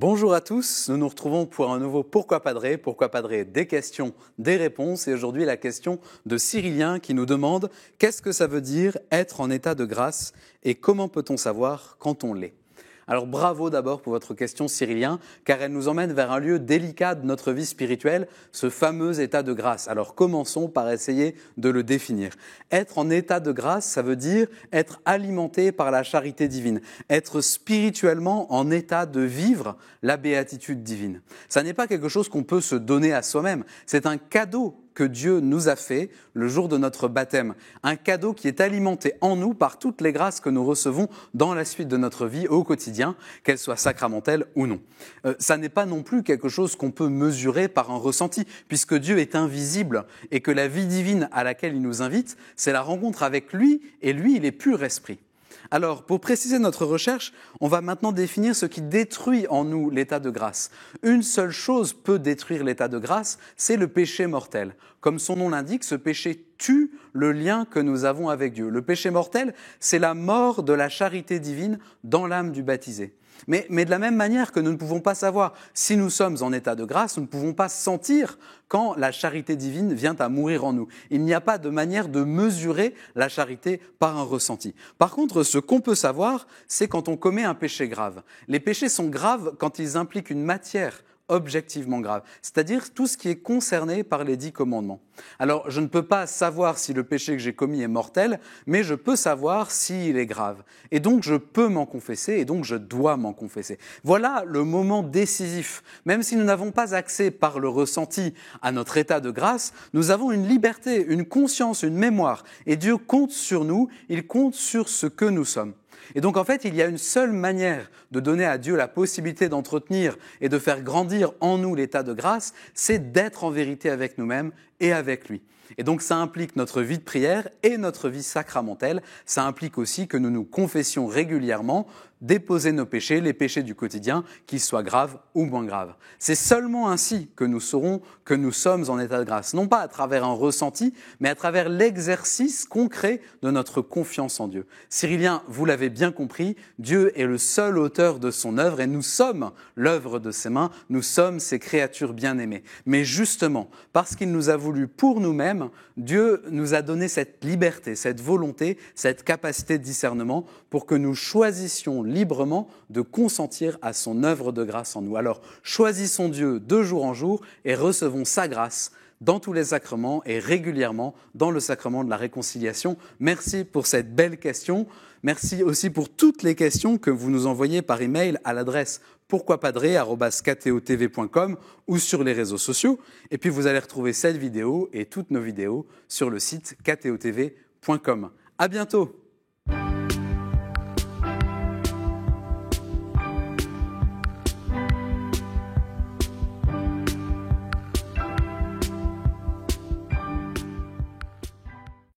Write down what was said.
Bonjour à tous, nous nous retrouvons pour un nouveau Pourquoi Padré des questions, des réponses. Et aujourd'hui, la question de Cyrilien qui nous demande « Qu'est-ce que ça veut dire être en état de grâce et comment peut-on savoir quand on l'est ?» Alors bravo d'abord pour votre question Cyrilien, car elle nous emmène vers un lieu délicat de notre vie spirituelle, ce fameux état de grâce. Alors commençons par essayer de le définir. Être en état de grâce, ça veut dire être alimenté par la charité divine, être spirituellement en état de vivre la béatitude divine. Ça n'est pas quelque chose qu'on peut se donner à soi-même, c'est un cadeau que Dieu nous a fait le jour de notre baptême. Un cadeau qui est alimenté en nous par toutes les grâces que nous recevons dans la suite de notre vie au quotidien, qu'elles soient sacramentelles ou non. Ça n'est pas non plus quelque chose qu'on peut mesurer par un ressenti, puisque Dieu est invisible et que la vie divine à laquelle il nous invite, c'est la rencontre avec lui, et lui, il est pur esprit. Alors, pour préciser notre recherche, on va maintenant définir ce qui détruit en nous l'état de grâce. Une seule chose peut détruire l'état de grâce, c'est le péché mortel. Comme son nom l'indique, ce péché tue le lien que nous avons avec Dieu. Le péché mortel, c'est la mort de la charité divine dans l'âme du baptisé. Mais de la même manière que nous ne pouvons pas savoir si nous sommes en état de grâce, nous ne pouvons pas sentir quand la charité divine vient à mourir en nous. Il n'y a pas de manière de mesurer la charité par un ressenti. Par contre, ce qu'on peut savoir, c'est quand on commet un péché grave. Les péchés sont graves quand ils impliquent une matière objectivement grave, c'est-à-dire tout ce qui est concerné par les 10 commandements. Alors, je ne peux pas savoir si le péché que j'ai commis est mortel, mais je peux savoir s'il est grave. Et donc, je peux m'en confesser, et donc je dois m'en confesser. Voilà le moment décisif. Même si nous n'avons pas accès par le ressenti à notre état de grâce, nous avons une liberté, une conscience, une mémoire. Et Dieu compte sur nous, il compte sur ce que nous sommes. Et donc en fait, il y a une seule manière de donner à Dieu la possibilité d'entretenir et de faire grandir en nous l'état de grâce, c'est d'être en vérité avec nous-mêmes et avec lui. Et donc ça implique notre vie de prière et notre vie sacramentelle. Ça implique aussi que nous nous confessions régulièrement, déposer nos péchés, les péchés du quotidien, qu'ils soient graves ou moins graves. C'est seulement ainsi que nous saurons que nous sommes en état de grâce. Non pas à travers un ressenti, mais à travers l'exercice concret de notre confiance en Dieu. Cyrilien, vous l'avez bien compris, Dieu est le seul auteur de son œuvre et nous sommes l'œuvre de ses mains, nous sommes ses créatures bien-aimées. Mais justement, parce qu'il nous a voulu pour nous-mêmes, Dieu nous a donné cette liberté, cette volonté, cette capacité de discernement pour que nous choisissions librement de consentir à son œuvre de grâce en nous. Alors, choisissons Dieu de jour en jour et recevons sa grâce dans tous les sacrements et régulièrement dans le sacrement de la réconciliation. Merci pour cette belle question. Merci aussi pour toutes les questions que vous nous envoyez par email à l'adresse pourquoipadré@ktotv.com ou sur les réseaux sociaux. Et puis vous allez retrouver cette vidéo et toutes nos vidéos sur le site ktotv.com. À bientôt.